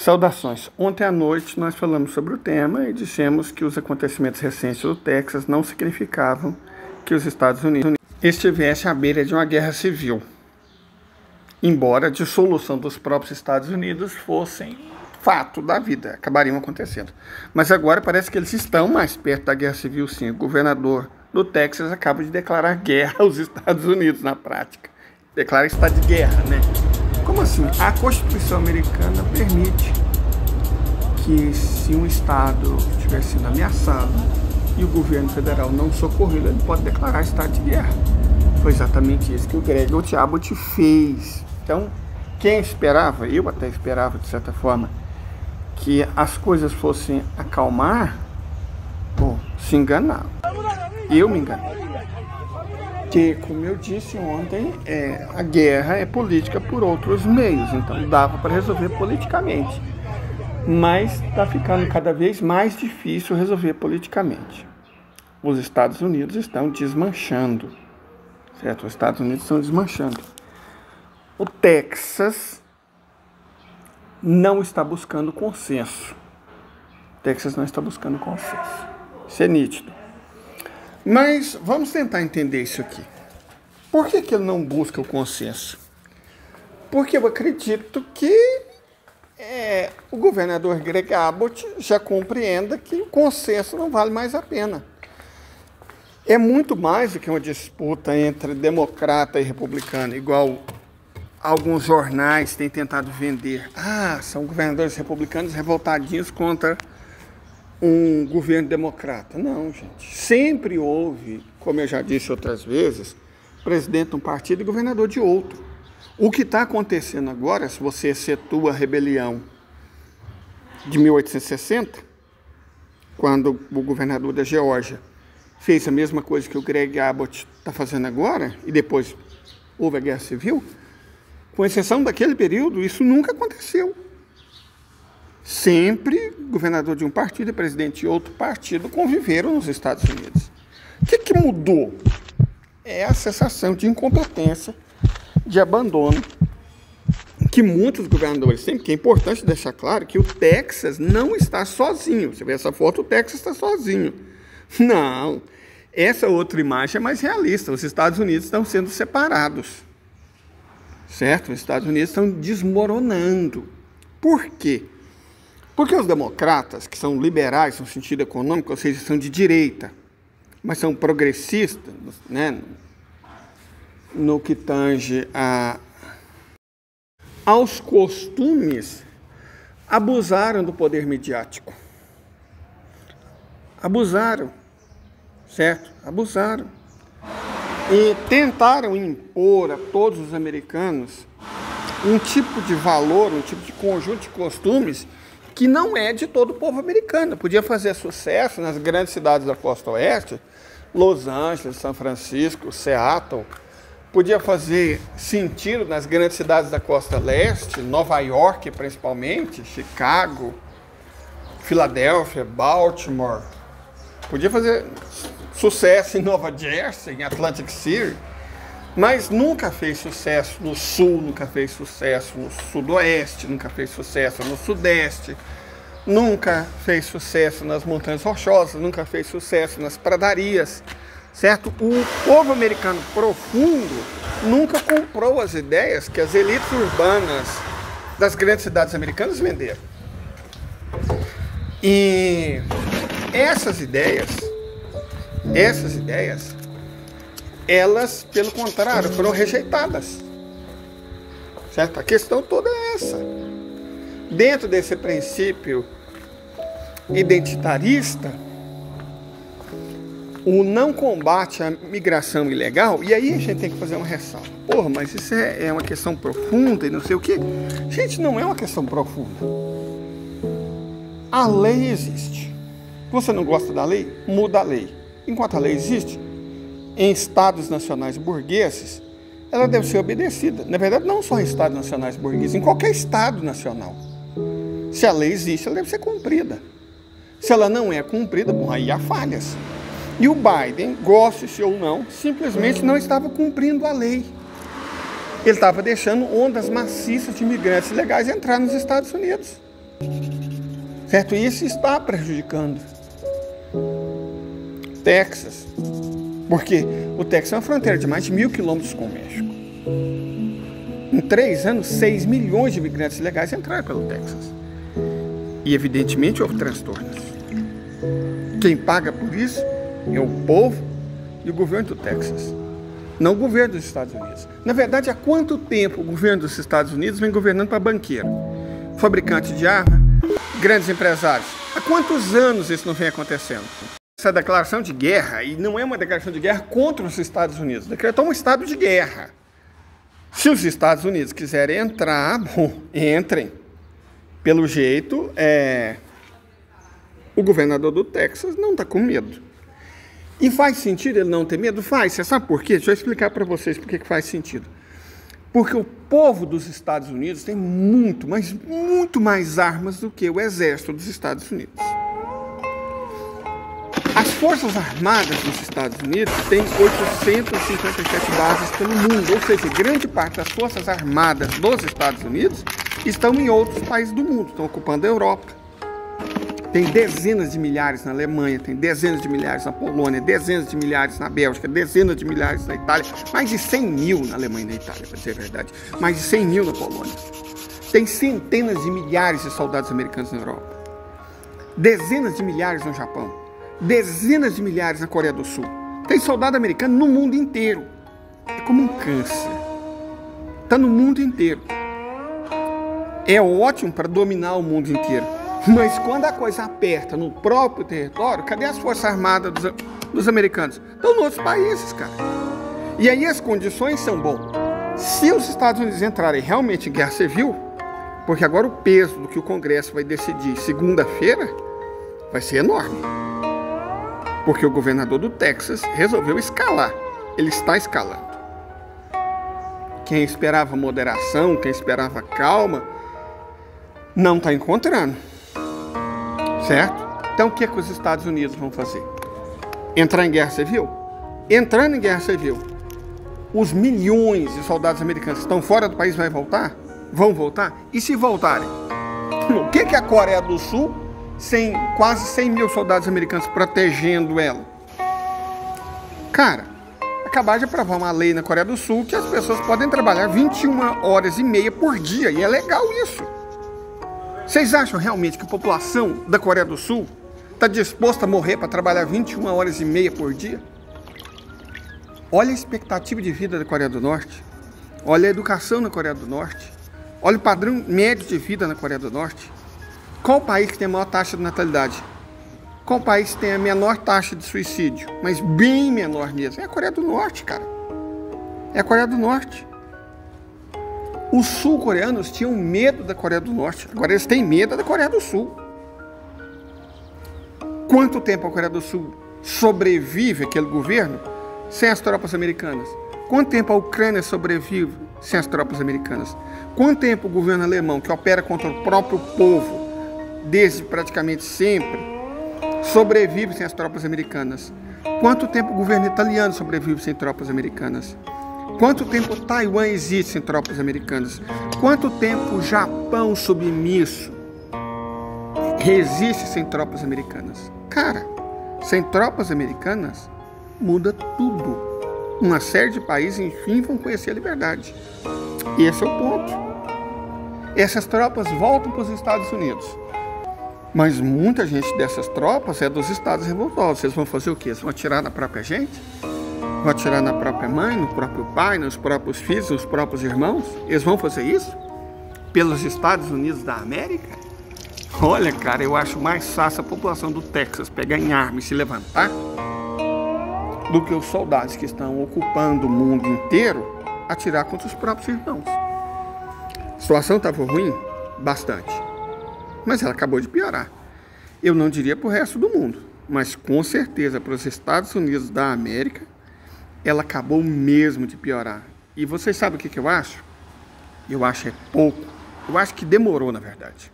Saudações. Ontem à noite nós falamos sobre o tema e dissemos que os acontecimentos recentes do Texas não significavam que os Estados Unidos estivessem à beira de uma guerra civil, embora a dissolução dos próprios Estados Unidos fossem fato da vida, acabariam acontecendo. Mas agora parece que eles estão mais perto da guerra civil, sim. O governador do Texas acaba de declarar guerra aos Estados Unidos na prática. Declara estado de guerra, né? Como assim? A Constituição americana permite que, se um Estado estiver sendo ameaçado e o governo federal não socorrê-lo, ele pode declarar estado de guerra. Foi exatamente isso que o Greg Abbott fez. Então, quem esperava, eu até esperava de certa forma, que as coisas fossem acalmar, se enganaram. Eu me enganei. Porque, como eu disse ontem, a guerra é política por outros meios, então dava para resolver politicamente. Mas está ficando cada vez mais difícil resolver politicamente. Os Estados Unidos estão desmanchando, certo? Os Estados Unidos estão desmanchando. O Texas não está buscando consenso. O Texas não está buscando consenso. Isso é nítido. Mas vamos tentar entender isso aqui. Por que ele não busca o consenso? Porque eu acredito que o governador Greg Abbott já compreenda que o consenso não vale mais a pena. É muito mais do que uma disputa entre democrata e republicano, igual alguns jornais têm tentado vender. São governadores republicanos revoltadinhos contra um governo democrata. Não, gente. Sempre houve, como eu já disse outras vezes, presidente de um partido e governador de outro. O que está acontecendo agora, se você excetua a rebelião de 1860, quando o governador da Geórgia fez a mesma coisa que o Greg Abbott está fazendo agora, e depois houve a Guerra Civil, com exceção daquele período, isso nunca aconteceu. Sempre governador de um partido e presidente de outro partido conviveram nos Estados Unidos. O que mudou? É a sensação de incompetência, de abandono, que muitos governadores têm, porque é importante deixar claro que o Texas não está sozinho. Você vê essa foto, o Texas está sozinho. Não, essa outra imagem é mais realista. Os Estados Unidos estão sendo separados, certo? Os Estados Unidos estão desmoronando. Por quê? Porque os democratas, que são liberais no sentido econômico, ou seja, são de direita, mas são progressistas, né, no que tange aos costumes, abusaram do poder midiático. Abusaram, certo? Abusaram. E tentaram impor a todos os americanos um tipo de valor, um tipo de conjunto de costumes que não é de todo o povo americano. Podia fazer sucesso nas grandes cidades da costa oeste, Los Angeles, São Francisco, Seattle. Podia fazer sentido nas grandes cidades da costa leste, Nova York principalmente, Chicago, Filadélfia, Baltimore. Podia fazer sucesso em Nova Jersey, em Atlantic City, mas nunca fez sucesso no sul, nunca fez sucesso no sudoeste, nunca fez sucesso no sudeste, nunca fez sucesso nas montanhas rochosas, nunca fez sucesso nas pradarias, certo? O povo americano profundo nunca comprou as ideias que as elites urbanas das grandes cidades americanas venderam. E essas ideias, elas, pelo contrário, foram rejeitadas, certo? A questão toda é essa. Dentro desse princípio identitarista, o não combate à migração ilegal, e aí a gente tem que fazer uma ressalva. Mas isso é uma questão profunda e não sei o quê. Gente, não é uma questão profunda. A lei existe. Você não gosta da lei? Muda a lei. Enquanto a lei existe, em estados nacionais burgueses, ela deve ser obedecida. Na verdade, não só em estados nacionais burgueses, em qualquer estado nacional. Se a lei existe, ela deve ser cumprida. Se ela não é cumprida, aí há falhas. E o Biden, goste-se ou não, simplesmente não estava cumprindo a lei. Ele estava deixando ondas maciças de imigrantes ilegais entrar nos Estados Unidos. Certo? E isso está prejudicando Texas, porque o Texas é uma fronteira de mais de 1.000 quilômetros com o México. Em 3 anos, 6 milhões de imigrantes ilegais entraram pelo Texas. E, evidentemente, houve transtornos. Quem paga por isso é o povo e o governo do Texas, não o governo dos Estados Unidos. Na verdade, há quanto tempo o governo dos Estados Unidos vem governando para banqueiro, fabricante de arma, grandes empresários? Há quantos anos isso não vem acontecendo? Essa declaração de guerra, e não é uma declaração de guerra contra os Estados Unidos, decretou um estado de guerra. Se os Estados Unidos quiserem entrar, bom, entrem. Pelo jeito, o governador do Texas não está com medo. E faz sentido ele não ter medo? Faz. Você sabe por quê? Deixa eu explicar para vocês por que faz sentido. Porque o povo dos Estados Unidos tem muito, mas muito mais armas do que o exército dos Estados Unidos. As Forças Armadas dos Estados Unidos têm 857 bases pelo mundo, ou seja, grande parte das Forças Armadas dos Estados Unidos estão em outros países do mundo, estão ocupando a Europa. Tem dezenas de milhares na Alemanha, tem dezenas de milhares na Polônia, dezenas de milhares na Bélgica, dezenas de milhares na Itália, mais de 100 mil na Alemanha e na Itália, para dizer a verdade, mais de 100 mil na Polônia. Tem centenas de milhares de soldados americanos na Europa, dezenas de milhares no Japão, dezenas de milhares na Coreia do Sul. Tem soldado americano no mundo inteiro. É como um câncer. Está no mundo inteiro. É ótimo para dominar o mundo inteiro. Mas quando a coisa aperta no próprio território, cadê as Forças Armadas dos americanos? Estão em outros países, cara. E aí as condições são boas. Se os Estados Unidos entrarem realmente em guerra civil, porque agora o peso do que o Congresso vai decidir segunda-feira vai ser enorme. Porque o governador do Texas resolveu escalar. Ele está escalando. Quem esperava moderação, quem esperava calma, não está encontrando. Certo? Então o que os Estados Unidos vão fazer? Entrar em guerra civil? Entrando em guerra civil, os milhões de soldados americanos que estão fora do país vão voltar? Vão voltar? E se voltarem? O que é a Coreia do Sul sem quase 100 mil soldados americanos protegendo ela? Cara, acabaram de aprovar uma lei na Coreia do Sul que as pessoas podem trabalhar 21 horas e meia por dia, e é legal isso. Vocês acham realmente que a população da Coreia do Sul está disposta a morrer para trabalhar 21 horas e meia por dia? Olha a expectativa de vida da Coreia do Norte, olha a educação na Coreia do Norte, olha o padrão médio de vida na Coreia do Norte. Qual o país que tem a maior taxa de natalidade? Qual o país que tem a menor taxa de suicídio? Mas bem menor mesmo. É a Coreia do Norte, cara. É a Coreia do Norte. Os sul-coreanos tinham medo da Coreia do Norte. Agora eles têm medo da Coreia do Sul. Quanto tempo a Coreia do Sul sobrevive, aquele governo, sem as tropas americanas? Quanto tempo a Ucrânia sobrevive sem as tropas americanas? Quanto tempo o governo alemão, que opera contra o próprio povo, desde praticamente sempre, sobrevive sem as tropas americanas? Quanto tempo o governo italiano sobrevive sem tropas americanas? Quanto tempo Taiwan existe sem tropas americanas? Quanto tempo o Japão submisso resiste sem tropas americanas? Cara, sem tropas americanas muda tudo. Uma série de países, enfim, vão conhecer a liberdade. E esse é o ponto. Essas tropas voltam para os Estados Unidos. Mas muita gente dessas tropas é dos estados revoltosos. Vocês vão fazer o quê? Eles vão atirar na própria gente? Vão atirar na própria mãe, no próprio pai, nos próprios filhos, nos próprios irmãos? Eles vão fazer isso? Pelos Estados Unidos da América? Olha, cara, eu acho mais fácil a população do Texas pegar em arma e se levantar do que os soldados que estão ocupando o mundo inteiro atirar contra os próprios irmãos. A situação estava ruim? Bastante. Mas ela acabou de piorar. Eu não diria para o resto do mundo, mas com certeza para os Estados Unidos da América, ela acabou mesmo de piorar. E vocês sabem o que eu acho? Eu acho é pouco. Eu acho que demorou, na verdade.